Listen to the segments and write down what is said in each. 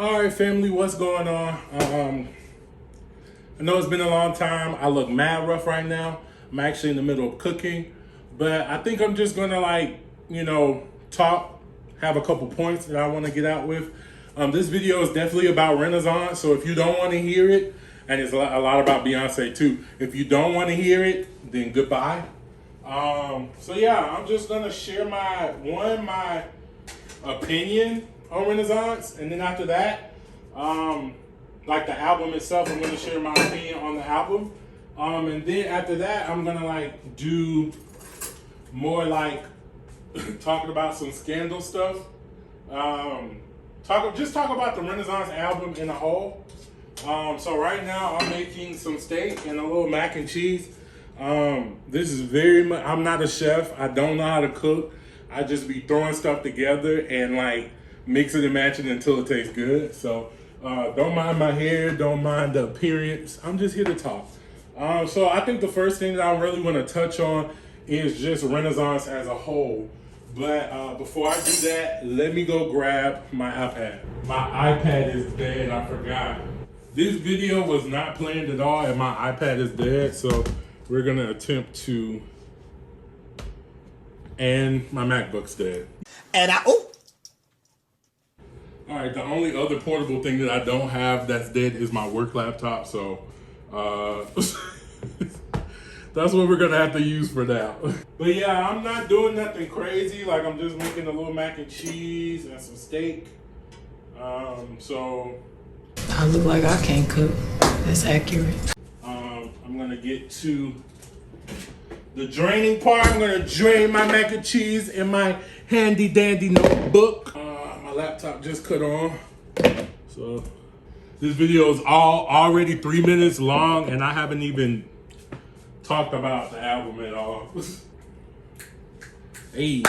All right, family, what's going on? I know it's been a long time. I look mad rough right now. I'm actually in the middle of cooking, but I think I'm just gonna talk, have a couple points that I want to get out with. This video is definitely about Renaissance, so if you don't want to hear it, and it's a lot about Beyonce too. If you don't want to hear it, then goodbye. So yeah, I'm just gonna share my opinion on Renaissance, and then after that, like the album itself, I'm gonna share my opinion on the album, and then after that, I'm gonna do more talking about some scandal stuff. Talk about the Renaissance album in a whole. So right now, I'm making some steak and a little mac and cheese. This is very much. I'm not a chef. I don't know how to cook. I just be throwing stuff together and mix it and match it until it tastes good. So don't mind my hair, don't mind the appearance. I'm just here to talk. So I think the first thing that I really want to touch on is just Renaissance as a whole. But before I do that, let me go grab my iPad. My iPad is dead, I forgot. This video was not planned at all and my iPad is dead, so we're gonna attempt to, and my MacBook's dead. All right, the only other portable thing that I don't have that's dead is my work laptop, so that's what we're gonna have to use for now. But yeah, I'm not doing nothing crazy. I'm just making a little mac and cheese and some steak. So I look like I can't cook. That's accurate. I'm gonna get to the draining part. I'm gonna drain my mac and cheese in my handy dandy notebook. My laptop just cut on. So this video is already 3 minutes long and I haven't even talked about the album at all. Hey.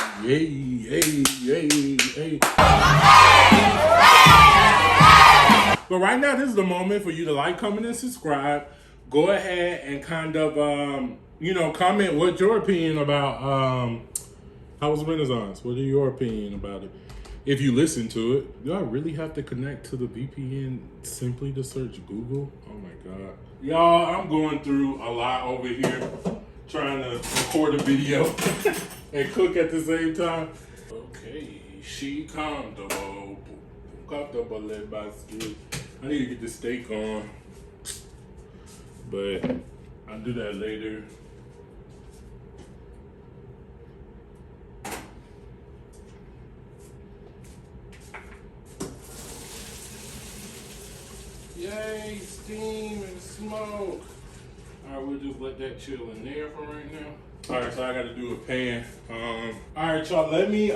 But right now, this is the moment for you to like, comment, and subscribe. Go ahead and kind of, comment what's your opinion about how was Renaissance? What are your opinion about it? If you listen to it, do I really have to connect to the VPN simply to search Google? Oh my God. Y'all, I'm going through a lot over here trying to record a video and cook at the same time. Okay, she comfortable in my skin. I need to get the steak on, but I'll do that later. Yay, steam and smoke. All right, we'll just let that chill in there for right now. All right, so I got to do a pan. All right, y'all, let me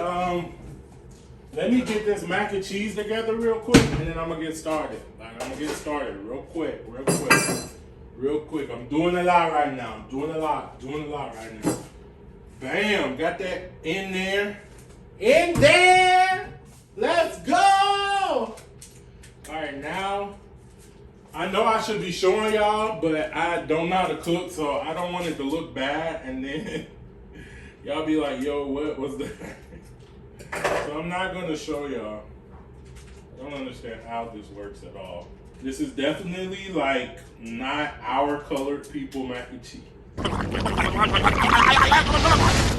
get this mac and cheese together real quick, and then I'm gonna get started. I'm gonna get started real quick. I'm doing a lot right now. Doing a lot right now. Bam, got that in there. Let's go. All right, now, I know I should be showing y'all, but I don't know how to cook, so I don't want it to look bad, and then y'all be like, yo, what was that? So I'm not gonna show y'all. I don't understand how this works at all. This is definitely not our colored people mac and cheese.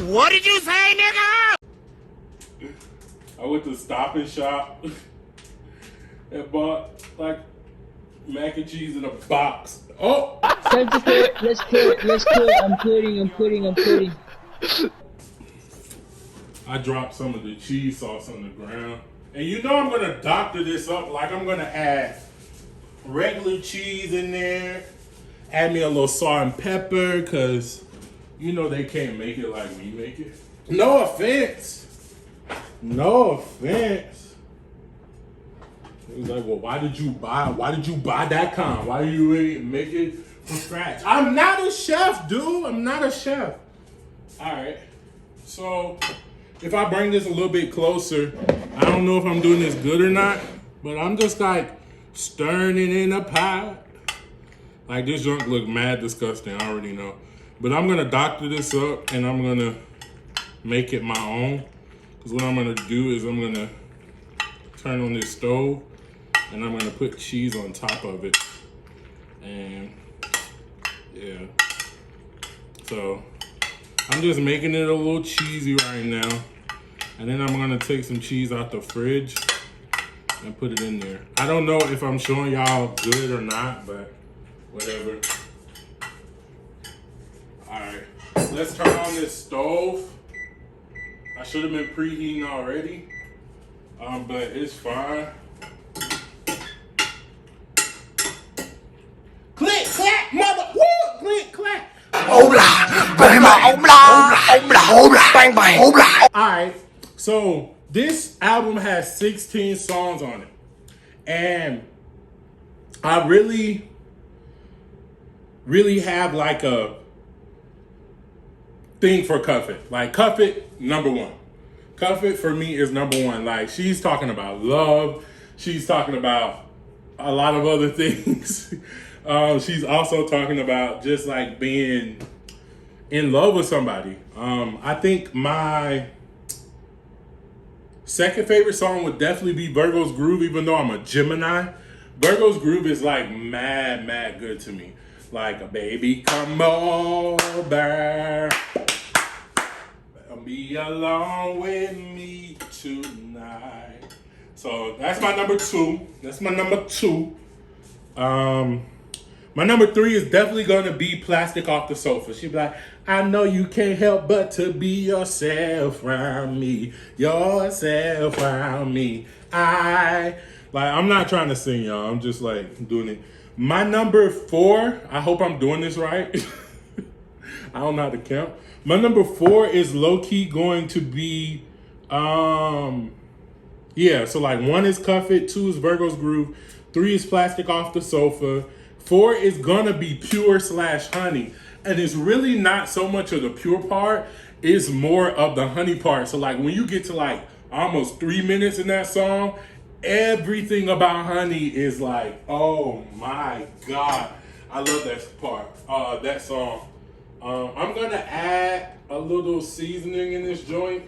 What did you say, nigga? I went to Stop and Shop and bought mac and cheese in a box. Oh! Time to put. Let's put. I'm putting. I dropped some of the cheese sauce on the ground. And you know I'm gonna doctor this up. I'm gonna add regular cheese in there. Add me a little salt and pepper, cause they can't make it like we make it. No offense. It was like, well, why did you buy that kind? Why do you really make it from scratch? I'm not a chef, dude. I'm not a chef. All right. So if I bring this a little bit closer, I don't know if I'm doing this good or not, but I'm just stirring it in a pot. This junk look mad disgusting, I already know. But I'm gonna doctor this up and I'm gonna make it my own. Because what I'm gonna do is I'm gonna turn on this stove and I'm gonna put cheese on top of it. And yeah, so I'm just making it a little cheesy right now. And then I'm gonna take some cheese out the fridge and put it in there. I don't know if I'm showing y'all good or not, but whatever. All right, let's turn on this stove. I should have been preheating already, but it's fine. Click, clack, mother, woo, click, clack. Obla, bang bang, obla, obla, obla, bang bang, obla. All right, so this album has 16 songs on it, and I really have like a thing for Cuff It. Like, Cuff It, number one. Cuff It for me is number one. Like, she's talking about love. She's talking about a lot of other things. She's also talking about just like being in love with somebody. I think my second favorite song would definitely be Virgo's Groove, even though I'm a Gemini. Virgo's Groove is like mad good to me. Like, baby, come over. Be along with me tonight. So that's my number two. My number three is definitely gonna be Plastic Off the Sofa. She be like, I know you can't help but to be yourself around me. Yourself around me. I'm not trying to sing, y'all. I'm just like doing it. My number four, I hope I'm doing this right. I don't know how to count. My number four is low-key going to be, so like 1 is Cuff It, 2 is Virgo's Groove, 3 is Plastic Off the Sofa, 4 is gonna be Pure/Honey. And it's really not so much of the pure part, it's more of the honey part. So like when you get to like almost 3 minutes in that song, everything about honey is like, oh my God. I love that part, that song. I'm gonna add a little seasoning in this joint.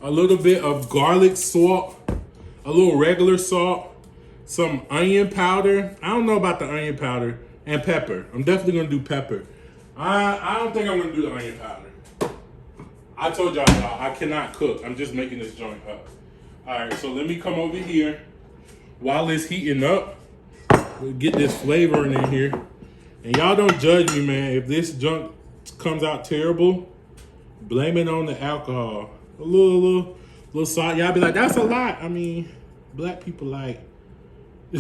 A little bit of garlic salt, a little regular salt, some onion powder. I don't know about the onion powder, and pepper. I'm definitely gonna do pepper. I don't think I'm gonna do the onion powder. I told y'all, I cannot cook. I'm just making this joint up. All right, so let me come over here. While it's heating up, we'll get this flavoring in here. And y'all don't judge me, man. If this junk comes out terrible, blame it on the alcohol. A little salt. Y'all be like, that's a lot. I mean, black people like a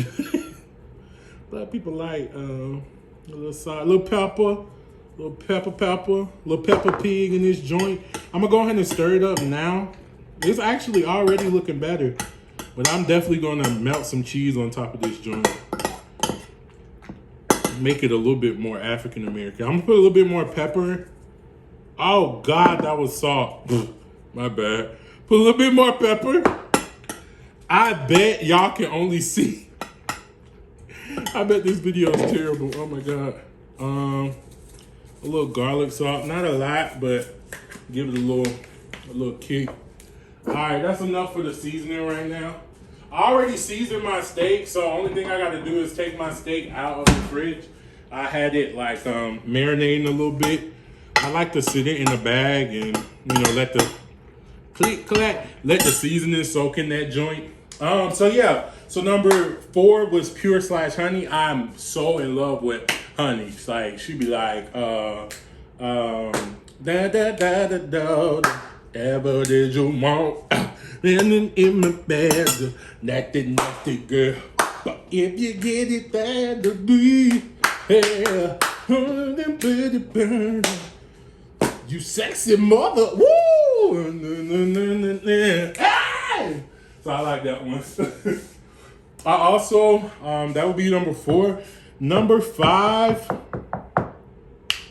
little salt, a little pepper, little pepper pig in this joint. I'm gonna go ahead and stir it up now. It's actually already looking better, but I'm definitely gonna melt some cheese on top of this joint. Make it a little bit more African American. I'm gonna put a little bit more pepper. Oh God, that was salt. My bad. Put a little bit more pepper. I bet y'all can only see. I bet this video is terrible. Oh my God. A little garlic salt, not a lot, but give it a little kick. All right, that's enough for the seasoning right now. I already seasoned my steak, so the only thing I got to do is take my steak out of the fridge. I had it like marinating a little bit. I like to sit it in a bag and let the seasoning soak in that joint. So number 4 was Pure/Honey. I'm so in love with honey. It's like she be like da da da da da. Ever did you want? In my bed, nasty girl. But if you get it bad to be, yeah, you sexy mother. Woo! Hey! So I like that one. I also, that would be number 4. Number 5.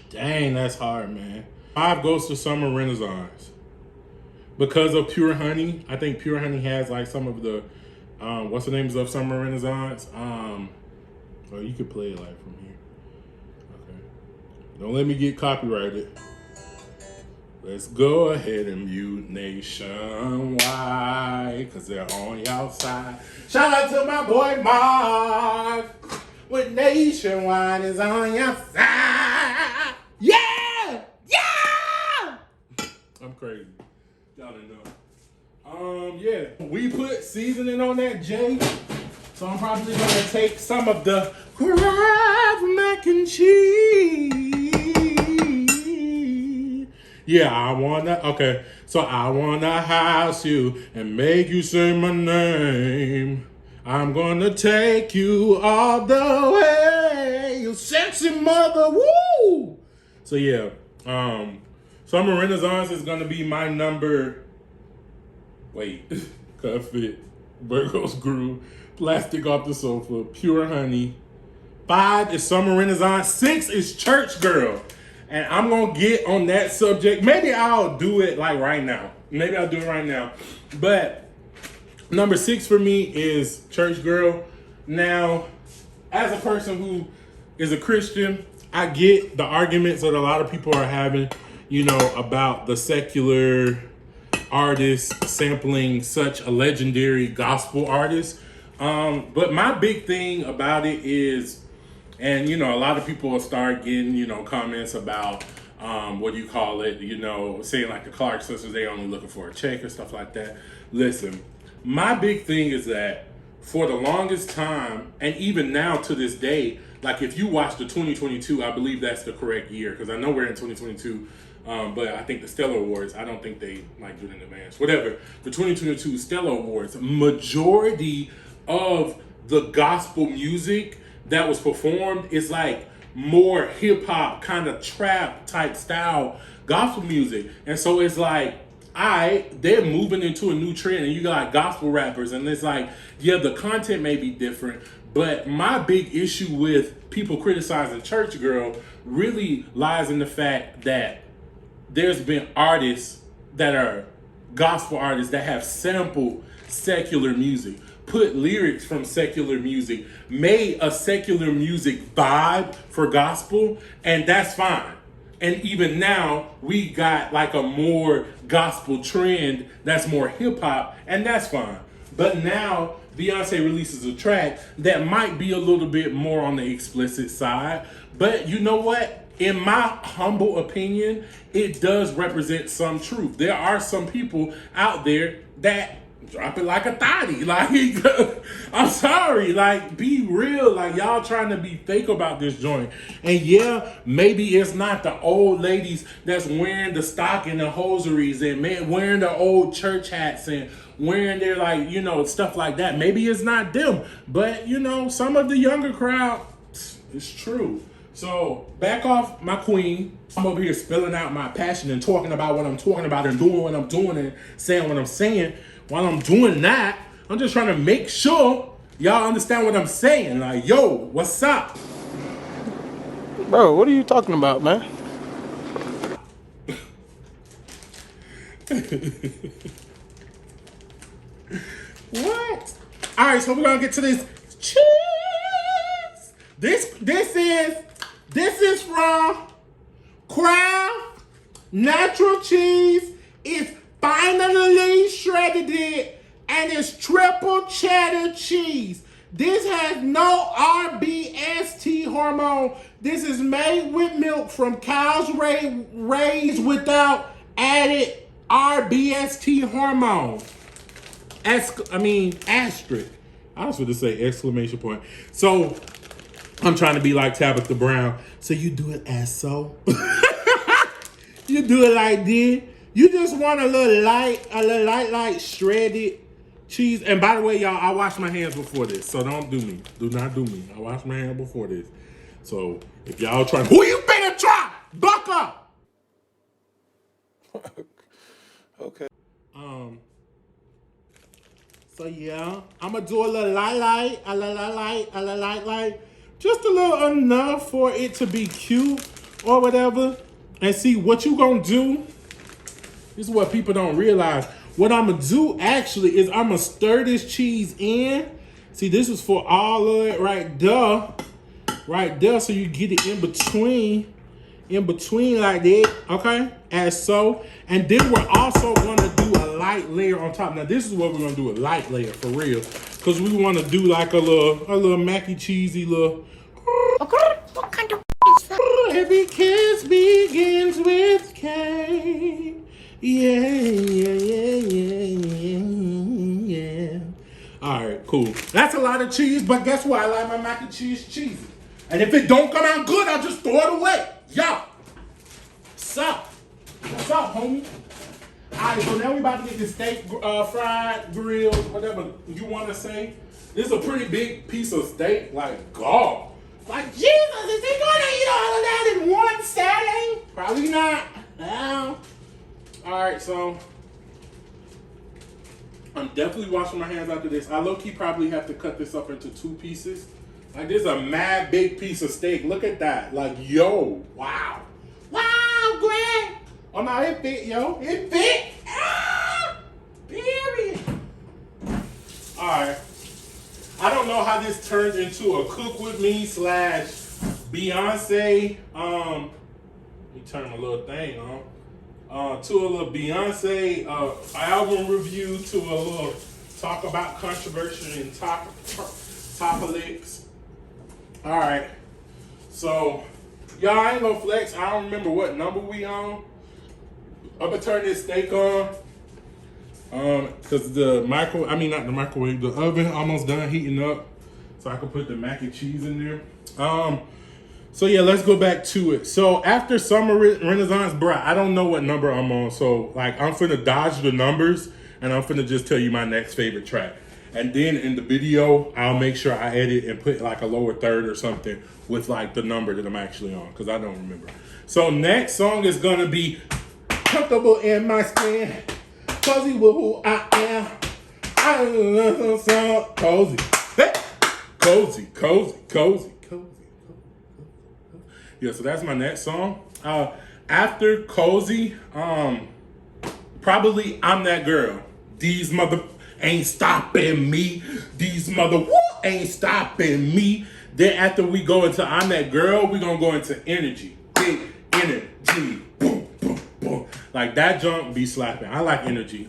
Dang, that's hard, man. 5 goes to Summer Renaissance. Because of Pure Honey, I think Pure Honey has like some of the, what's the names of Summer Renaissance? Or you could play it like from here. Okay. Don't let me get copyrighted. Let's go ahead and mute Nationwide, cause they're on y'all side. Shout out to my boy Mark, with Nationwide is on your side. Yeah! Yeah! I'm crazy. Y'all didn't know. Yeah. We put seasoning on that J, so I'm probably gonna take some of the Kraft mac and cheese. Yeah, okay. So I wanna house you and make you say my name. I'm gonna take you all the way, you sexy mother, woo! So yeah, Summer Renaissance is gonna be my number. Wait, Cut Fit, Virgo's Groove, Plastic Off the Sofa, Pure Honey. 5 is Summer Renaissance. 6 is Church Girl. And I'm going to get on that subject. Maybe I'll do it like right now. But number 6 for me is Church Girl. Now, as a person who is a Christian, I get the arguments that a lot of people are having, about the secular artist sampling such a legendary gospel artist. But my big thing about it is, and a lot of people will start getting, comments about saying like the Clark sisters, they only looking for a check or stuff like that. Listen, my big thing is that for the longest time, and even now to this day, like if you watch the 2022, I believe that's the correct year, because I know we're in 2022. But I think the Stellar Awards, I don't think they do it in advance. Whatever. The 2022 Stellar Awards, majority of the gospel music that was performed is like more hip hop, kind of trap type style gospel music. And so it's like, they're moving into a new trend, and you got like gospel rappers, and it's like, yeah, the content may be different, but my big issue with people criticizing Church Girl really lies in the fact that there's been artists that are gospel artists that have sampled secular music, put lyrics from secular music, made a secular music vibe for gospel, and that's fine. And even now, we got like a more gospel trend that's more hip hop, and that's fine. But now, Beyonce releases a track that might be a little bit more on the explicit side. But you know what? In my humble opinion, it does represent some truth. There are some people out there that drop it like a thotty. Like, I'm sorry, like, be real. Like, y'all trying to be fake about this joint. And yeah, maybe it's not the old ladies that's wearing the stock and the hosaries and wearing the old church hats and wearing their, like, stuff like that. Maybe it's not them. But, some of the younger crowd, it's true. So, back off my queen. I'm over here spilling out my passion and talking about what I'm talking about and doing what I'm doing and saying what I'm saying. While I'm doing that, I'm just trying to make sure y'all understand what I'm saying. Like, yo, what's up? Bro, what are you talking about, man? What? All right, so we're gonna get to this cheese. This is from Kraft Natural Cheese. It's finally shredded it, and it's triple cheddar cheese. This has no RBST hormone. This is made with milk from cows raised without added RBST hormone. Asterisk. I was going to say exclamation point. So, I'm trying to be like Tabitha Brown. So you do it as so. You do it like this. You just want a little light shredded cheese. And by the way, y'all, I washed my hands before this. So don't do me. Do not do me. I washed my hands before this. So if y'all try, who you finna try? Buck up. Okay. So yeah, I'm gonna do a little light, just a little enough for it to be cute or whatever. And see what you gonna do. This is what people don't realize. What I'm gonna do actually is I'm gonna stir this cheese in. See, this is for all of it right there, so you get it in between. in between like that, okay? As so. And then we're also gonna do a light layer on top. Now this is what we're gonna do, a light layer for real. Cause we wanna do like a little mac and cheesy little. What kind of is that? Every kiss begins with K. Yeah, yeah. All right, cool. That's a lot of cheese, but guess what? I like my mac and cheese cheesy. And if it don't come out good, I'll just throw it away. Yo. What's up? What's up, homie? All right, so now we about to get this steak fried, grilled, whatever you want to say. This is a pretty big piece of steak. Like, God. Like, Jesus, is he gonna eat all of that in one setting? Probably not. No. All right, so I'm definitely washing my hands after this. I low-key probably have to cut this up into 2 pieces. Like, this is a mad big piece of steak. Look at that. Like, yo, wow. Wow, Greg. Oh, no, it fit, yo. It fit. Ah, period. All right. I don't know how this turns into a cook with me / Beyonce. Let me turn my little thing on. To a little Beyonce album review, to a little talk about controversy and topics. All right. So, y'all, I ain't gonna flex. I don't remember what number we on. I'm gonna turn this steak on. Cause the the oven almost done heating up, so I can put the mac and cheese in there. So yeah, let's go back to it. So after Summer Renaissance, bruh, I don't know what number I'm on. So like, I'm finna dodge the numbers and I'm finna just tell you my next favorite track. And then in the video, I'll make sure I edit and put like a lower third or something with like the number that I'm actually on, cause I don't remember. So next song is gonna be Comfortable in My Skin. Cozy with who I am. I love some cozy. Hey! Cozy. Yeah, so that's my next song. After Cozy, probably I'm That Girl. These mother ain't stopping me. These mother ain't stopping me. Then after we go into I'm That Girl, we gonna go into Energy. Big energy. Boom, boom, boom. Like that jump be slapping. I like Energy.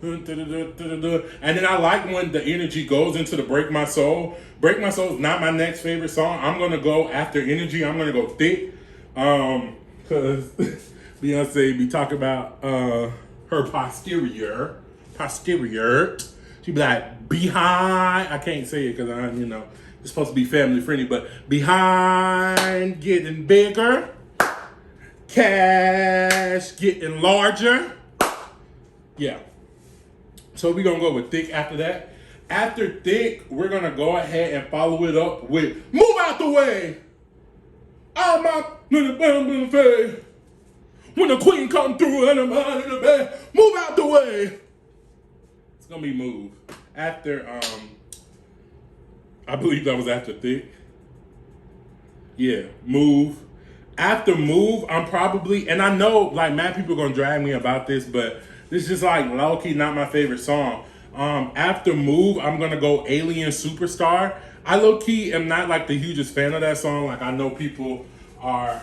And then I like when the energy goes into the Break My Soul. Break My Soul is not my next favorite song. I'm gonna go after Energy. I'm gonna go Thick. Cause Beyonce be talking about her posterior. She be like, behind, I can't say it because it's supposed to be family friendly, but behind getting bigger, cash getting larger. Yeah. So we're going to go with Thick after that. After Thick, we're going to go ahead and follow it up with Move Out the Way. I'm out in the bed. When the queen come through and I'm out in the bed. Move out the way. It's going to be Move. After, I believe that was after Thick. Yeah, Move. After Move, I'm probably, and I know like mad people are going to drag me about this, but this is just like low-key not my favorite song. After Move, I'm gonna go Alien Superstar. I low-key am not like the hugest fan of that song. Like I know people are,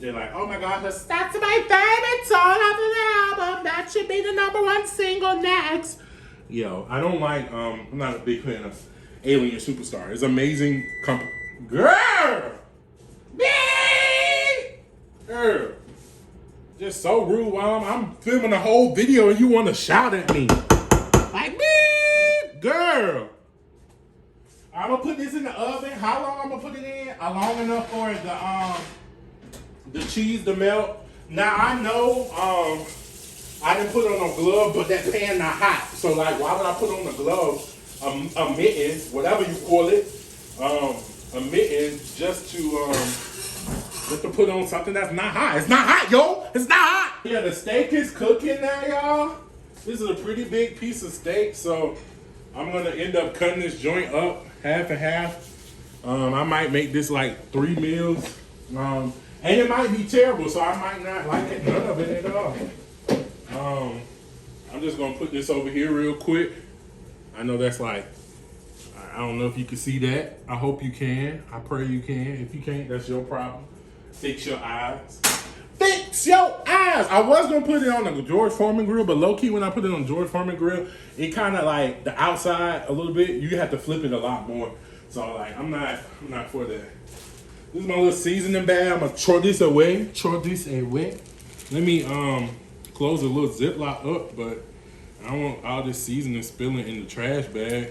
they're like, oh my gosh, that's my favorite song off the album. That should be the #1 single next. Yo, I don't like, I'm not a big fan of Alien Superstar. It's amazing girl! Girl! Just so rude while I'm filming the whole video and you want to shout at me. Like, me, girl. I'm going to put this in the oven. How long I'm going to put it in? Long enough for the cheese to melt. Now, I know I didn't put on no glove, but that pan not hot. So, like, why would I put on the gloves, a mittens, whatever you call it, a mittens, just to put on something that's not hot. It's not hot, yo. It's not hot. Yeah, the steak is cooking now, y'all. This is a pretty big piece of steak, so I'm gonna end up cutting this joint up half and half. I might make this like 3 meals, and it might be terrible, so I might not like it, none of it at all. I'm just gonna put this over here real quick. I know that's like, I don't know if you can see that. I hope you can. I pray you can. If you can't, that's your problem. Fix your eyes. Fix your eyes. I was gonna put it on the George Foreman grill, but low key when I put it on the George Foreman grill, it kind of like the outside a little bit. You have to flip it a lot more. So like I'm not for that. This is my little seasoning bag. I'm gonna throw this away. Let me close a little Ziploc up, but I don't want all this seasoning spilling in the trash bag.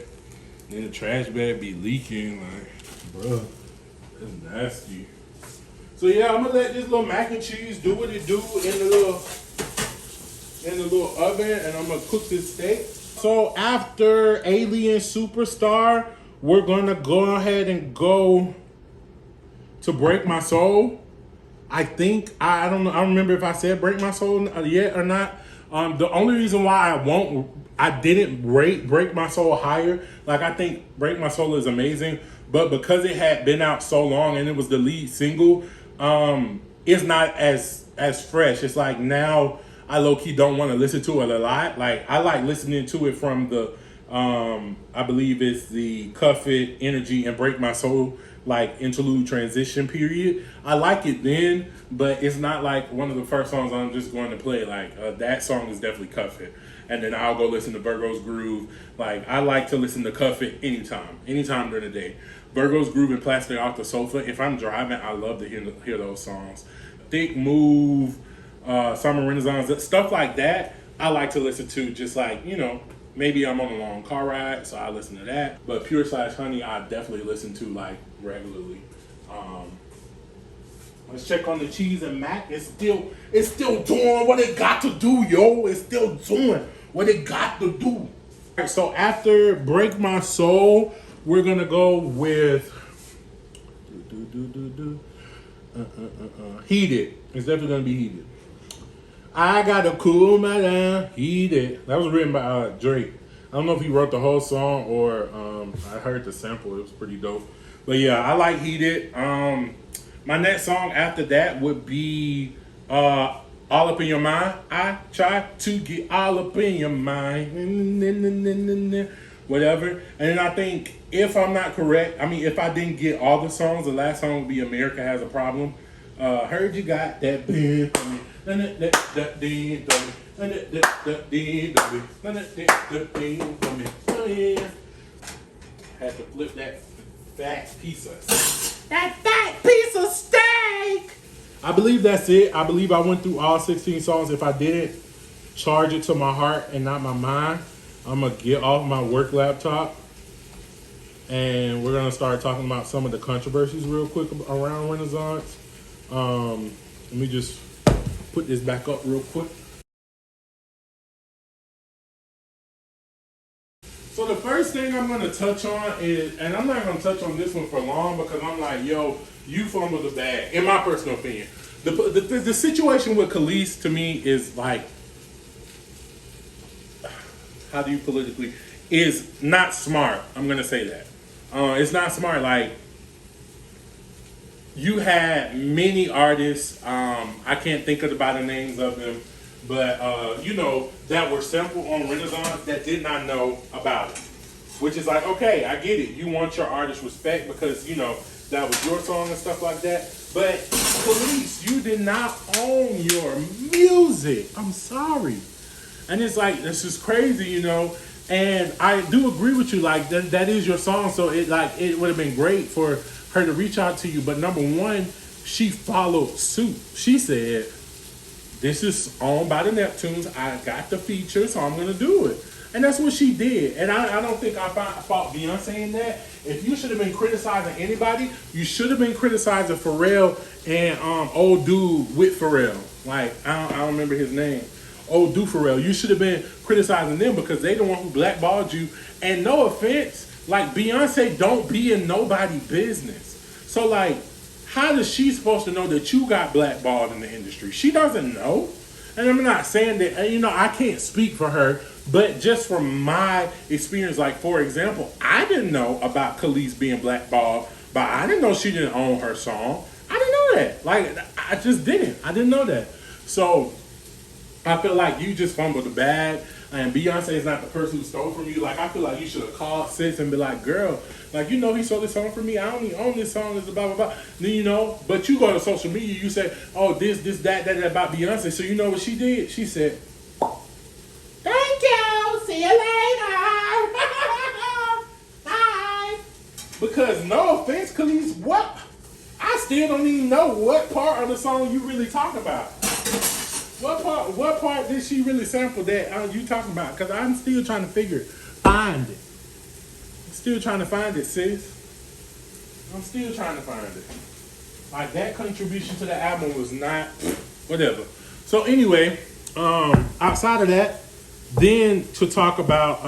Then the trash bag be leaking. Like, bruh, that's nasty. So yeah, I'm gonna let this little mac and cheese do what it do in the little oven, and I'm gonna cook this steak. So after Alien Superstar, we're gonna go ahead and go to Break My Soul. I think I don't know. I don't remember if I said Break My Soul yet or not. The only reason why I didn't rate Break My Soul higher. Like I think Break My Soul is amazing, but because it had been out so long and it was the lead single, it's not as fresh. It's like now I low key don't want to listen to it a lot. Like I like listening to it from the I believe it's the Cuff It, Energy, and Break My Soul like interlude transition period. I like it then, but it's not like one of the first songs I'm just going to play. Like that song is definitely Cuff It, and then I'll go listen to Virgo's Groove. Like I like to listen to Cuff It anytime during the day. Virgo's Groove and Plastic Off the Sofa. If I'm driving, I love to hear those songs. Thick Move, Summer Renaissance, stuff like that. I like to listen to just like, you know, maybe I'm on a long car ride, so I listen to that. But Pure / Honey, I definitely listen to like regularly. Let's check on the cheese and mac. It's still doing what it got to do, yo. It's still doing what it got to do. All right, so after Break My Soul, we're gonna go with Heated. It's definitely gonna be Heated. I gotta cool my down, Heated. That was written by Drake. I don't know if he wrote the whole song or I heard the sample. It was pretty dope. But yeah, I like Heated. My next song after that would be All Up in Your Mind. I try to get all up in your mind. Whatever. And then I think, if I'm not correct, I mean, if I didn't get all the songs, the last song would be America Has a Problem. Heard you got that big. Had to flip that fat piece of steak. I believe that's it. I believe I went through all 16 songs. If I didn't charge it to my heart and not my mind, I'm going to get off my work laptop and we're going to start talking about some of the controversies real quick around Renaissance. Let me just put this back up real quick. So the first thing I'm going to touch on is, and I'm not going to touch on this one for long because I'm like, yo, you fumbled the bag, in my personal opinion. The situation with Kelis to me is like, how do you politically, is not smart. I'm going to say that. It's not smart. Like, you had many artists, I can't think of the names of them, but you know, that were sampled on Renaissance that did not know about it. Which is like, okay, I get it. You want your artist respect because, you know, that was your song and stuff like that. But Kelis, you did not own your music. I'm sorry. And it's like, this is crazy, you know. And I do agree with you, like that is your song, so it would have been great for her to reach out to you. But number one, she followed suit. She said, this is owned by the Neptunes. I got the feature, so I'm gonna do it. And that's what she did. And I don't think I fault Beyonce in that. If you should have been criticizing anybody, you should have been criticizing Pharrell and old dude with Pharrell. Like, I don't remember his name. Old dude Pharrell. You should have been criticizing them because they the one who blackballed you. And no offense, like Beyonce don't be in nobody business. So like, how is she supposed to know that you got blackballed in the industry? She doesn't know. And I'm not saying that, you know, I can't speak for her, but just from my experience, like, for example, I didn't know about Kelis being blackballed, but I didn't know she didn't own her song. I didn't know that. Like, I just didn't. I didn't know that. So I feel like you just fumbled the bag. and Beyonce is not the person who stole from you, like I feel like you should have called sis and be like, girl, like you know he stole this song from me. I only own this song. It's blah blah blah. Then you know, but you go to social media, you say, oh this that about Beyonce. So you know what she did? She said, thank you. See you later. Bye. Because no offense, Khalees, what? I still don't even know what part of the song you really talk about. What part did she really sample that you talking about? Because I'm still trying to find it. I'm still trying to find it, sis. I'm still trying to find it. Like that contribution to the album was not whatever. So anyway, outside of that, then to talk about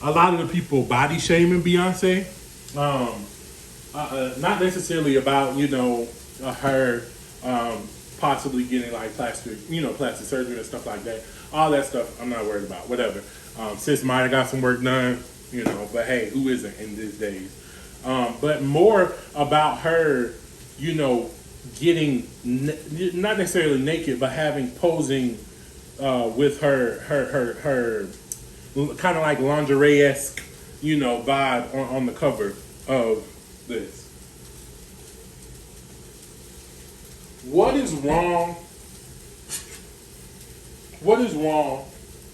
a lot of the people body shaming Beyonce. Not necessarily about her possibly getting like plastic surgery and stuff like that. All that stuff I'm not worried about. Whatever. Sis might have got some work done, but hey, who isn't in these days? But more about her, getting not necessarily naked, but having posing with her kind of like lingerie-esque, vibe on the cover of this. What is wrong? What is wrong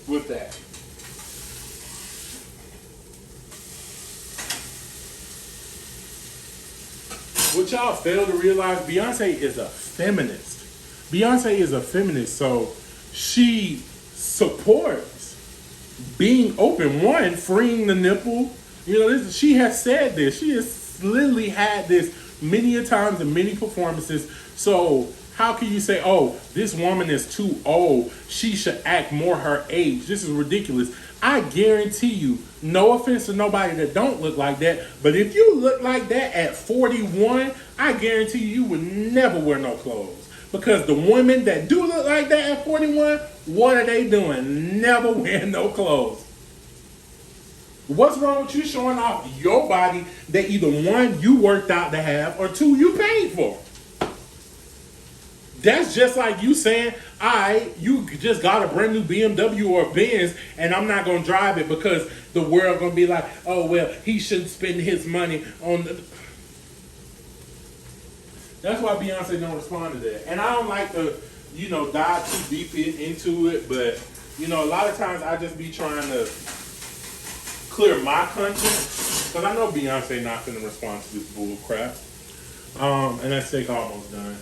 with that? What y'all fail to realize, Beyonce is a feminist. Beyonce is a feminist, so she supports being open. One, freeing the nipple. She has said this. She has literally had this many a times in many performances. So how can you say, oh, this woman is too old, she should act more her age? This is ridiculous. I guarantee you, no offense to nobody that don't look like that, but if you look like that at 41, I guarantee you would never wear no clothes. Because the women that do look like that at 41, what are they doing? Never wearing no clothes. What's wrong with you showing off your body that either one, you worked out to have, or two, you paid for? That's just like you saying, you just got a brand new BMW or Benz, and I'm not going to drive it because the world going to be like, oh, well, he shouldn't spend his money on the... That's why Beyonce don't respond to that. And I don't like to, dive too deep into it, but, a lot of times I just be trying to clear my conscience, because I know Beyonce not going to respond to this bull crap. And that steak almost done.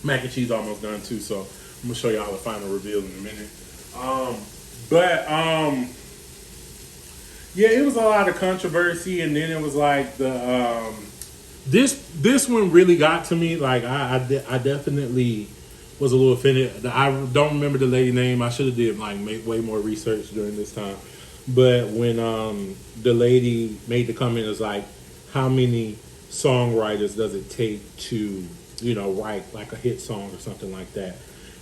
Mac and cheese almost done too, so I'm gonna show y'all the final reveal in a minute. Yeah, it was a lot of controversy, and then it was like the this one really got to me. Like I definitely was a little offended. I don't remember the lady name. I should have did make way more research during this time. But when the lady made the comment, it was like, how many songwriters does it take to write like a hit song or something like that?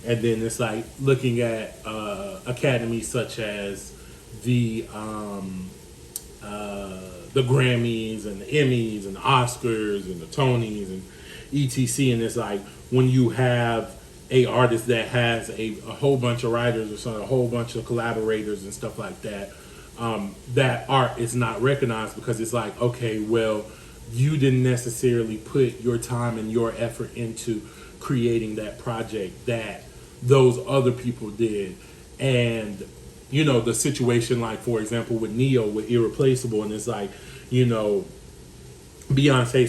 And then it's like looking at academies such as the Grammys and the Emmys and the Oscars and the Tonys and etc. And it's like when you have a artist that has a whole bunch of writers or something, a whole bunch of collaborators and stuff like that, that art is not recognized because it's like, okay, well, you didn't necessarily put your time and your effort into creating that project that those other people did. And, the situation, like, for example, with Neo, with Irreplaceable, and it's like, Beyonce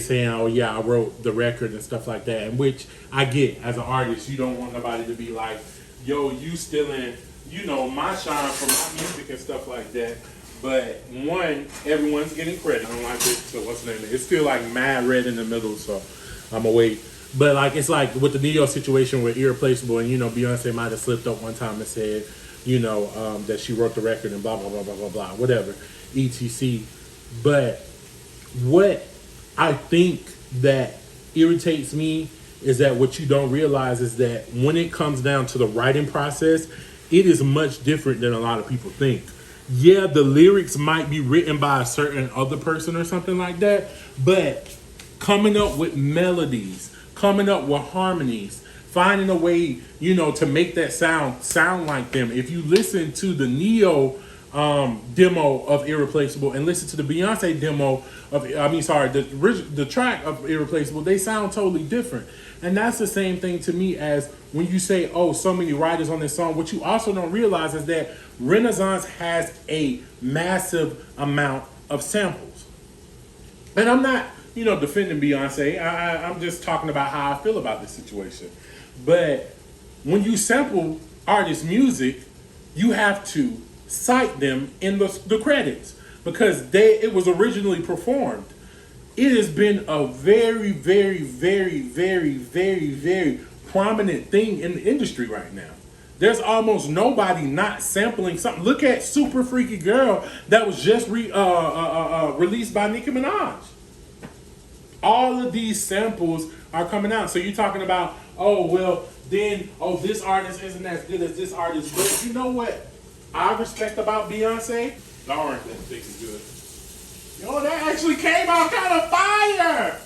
saying, oh, yeah, I wrote the record and stuff like that, and which I get. As an artist, you don't want nobody to be like, yo, you stealing, my shine from my music and stuff like that. But one, everyone's getting credit. I don't like it, so what's the name? It's still like mad red in the middle, so I'm gonna wait. But like it's like with the Neo situation with Irreplaceable, and Beyonce might have slipped up one time and said, that she wrote the record and blah blah blah blah blah blah, whatever, etc. But what I think that irritates me is that what you don't realize is that when it comes down to the writing process, it is much different than a lot of people think. Yeah, the lyrics might be written by a certain other person or something like that, but coming up with melodies, coming up with harmonies, finding a way, to make that sound like them. If you listen to the Neo demo of Irreplaceable and listen to the Beyonce demo the track of Irreplaceable, they sound totally different. And that's the same thing to me as when you say, oh, so many writers on this song. What you also don't realize is that Renaissance has a massive amount of samples. And I'm not, defending Beyonce. I'm just talking about how I feel about this situation. But when you sample artists' music, you have to cite them in the credits because it was originally performed. It has been a very, very, very, very, very, very prominent thing in the industry right now. There's almost nobody not sampling something. Look at Super Freaky Girl that was just released by Nicki Minaj. All of these samples are coming out. So you're talking about, this artist isn't as good as this artist. But you know what I respect about Beyonce? The orange lipstick is good. That actually came out kind of fire.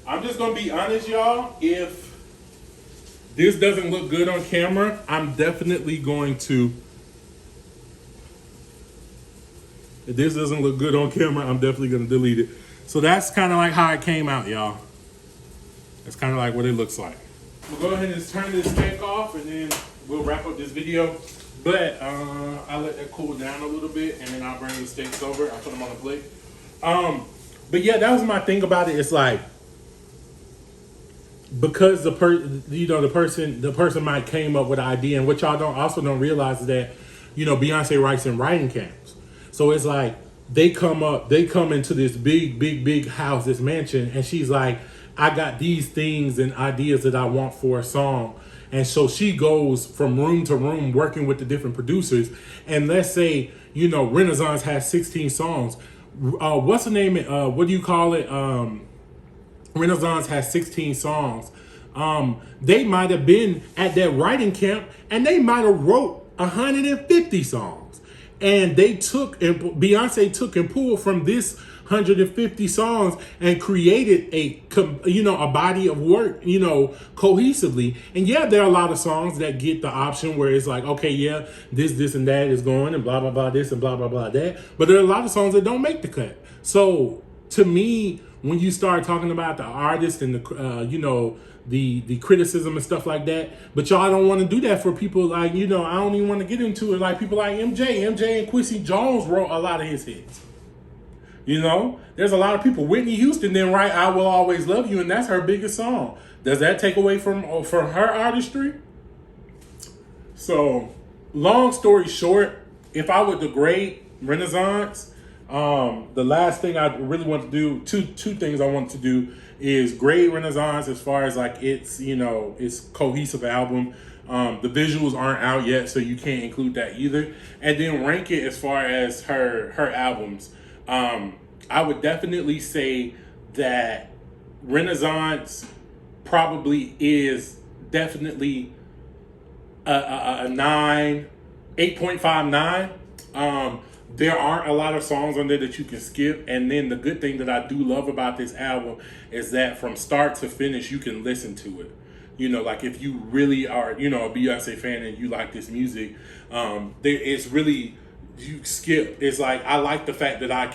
I'm just going to be honest, y'all. If this doesn't look good on camera, I'm definitely going to... If this doesn't look good on camera, I'm definitely going to delete it. So that's kind of like how it came out, y'all. That's kind of like what it looks like. We'll go ahead and just turn this tank off and then we'll wrap up this video. But I'll let that cool down a little bit and then I'll bring the steaks over. I'll put them on the plate. But yeah, that was my thing about it. It's like, because the person might came up with an idea, and what y'all don't realize is that, Beyonce writes in writing camps. So it's like, they come into this big house, this mansion, and she's like, I got these things and ideas that I want for a song. And so she goes from room to room working with the different producers. And let's say, Renaissance has 16 songs. What's the name? What do you call it? Renaissance has 16 songs. They might have been at that writing camp and they might have wrote 150 songs. And Beyonce took and pulled from this 150 songs and created a body of work, cohesively. And yeah, there are a lot of songs that get the option where it's like, okay, yeah, this and that is going and blah, blah, blah, this and blah, blah, blah, that. But there are a lot of songs that don't make the cut. So to me, when you start talking about the artist and the criticism and stuff like that, but y'all don't want to do that for people like, I don't even want to get into it. Like people like MJ and Quincy Jones wrote a lot of his hits. There's a lot of people. Whitney Houston didn't write I Will Always Love You, and that's her biggest song. Does that take away from her artistry? So, long story short, if I would degrade Renaissance, the last thing I really want to do, two things I want to do is grade Renaissance as far as like its cohesive album. The visuals aren't out yet, so you can't include that either. And then rank it as far as her albums. I would definitely say that Renaissance probably is definitely a 8.59. There aren't a lot of songs on there that you can skip. And then the good thing that I do love about this album is that from start to finish, you can listen to it. Like if you really are, a Beyonce fan and you like this music, it's really, you skip. It's like, I like the fact that I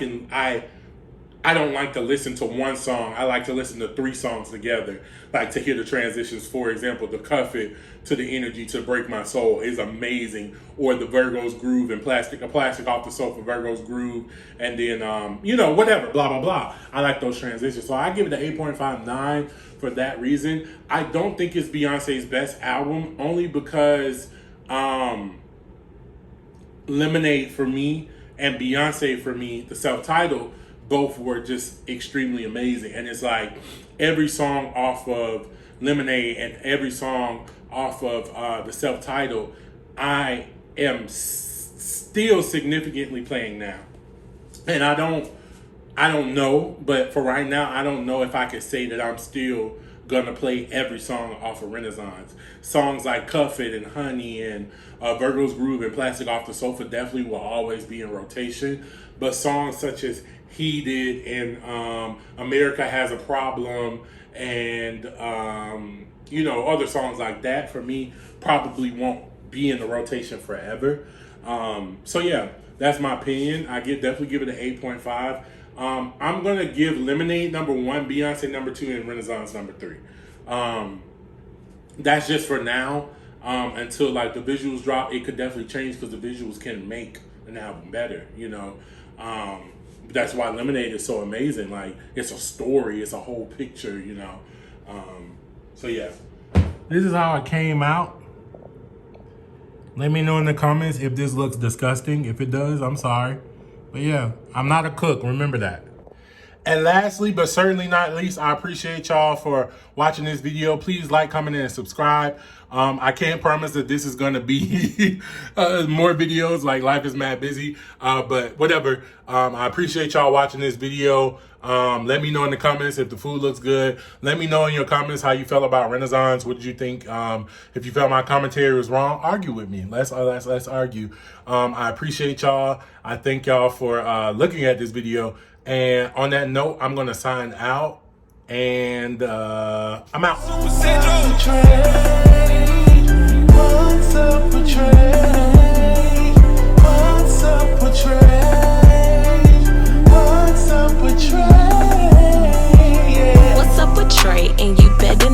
don't like to listen to one song. I like to listen to 3 songs together. Like to hear the transitions. For example, the Cuff It to the Energy to Break My Soul is amazing. Or the Virgo's Groove and Plastic Off the Sofa, Virgo's Groove. And then, whatever, blah, blah, blah. I like those transitions. So I give it an 8.59 for that reason. I don't think it's Beyonce's best album, only because Lemonade for me and Beyonce for me, the self-titled, both were just extremely amazing. And it's like every song off of Lemonade and every song off of the self-titled, I am still significantly playing now. And I don't know, but for right now, I don't know if I could say that I'm still gonna play every song off of Renaissance. Songs like Cuff It and Honey and Virgo's Groove and Plastic Off the Sofa definitely will always be in rotation. But songs such as Heated and America Has a Problem and you know, other songs like that for me probably won't be in the rotation forever. So yeah, that's my opinion. I definitely give it an 8.5. I'm gonna give Lemonade number 1, Beyonce number 2, and Renaissance number 3. That's just for now. Until like the visuals drop, it could definitely change because the visuals can make an album better, you know. That's why Lemonade is so amazing. Like, it's a story, it's a whole picture, you know. So yeah, this is how it came out. Let me know in the comments if this looks disgusting. If it does, I'm sorry. But yeah, I'm not a cook, remember that. And lastly, but certainly not least, I appreciate y'all for watching this video. Please like, comment, and subscribe. I can't promise that this is going to be more videos, like life is mad busy, but whatever. I appreciate y'all watching this video. Let me know in the comments if the food looks good. Let me know in your comments how you felt about Renaissance. What did you think? If you felt my commentary was wrong, argue with me. Let's argue. I appreciate y'all. I thank y'all for looking at this video. And on that note, I'm going to sign out. And I'm out. What's up with Trey? What's up with Trey? What's up with Trey? What's up with Trey? And you better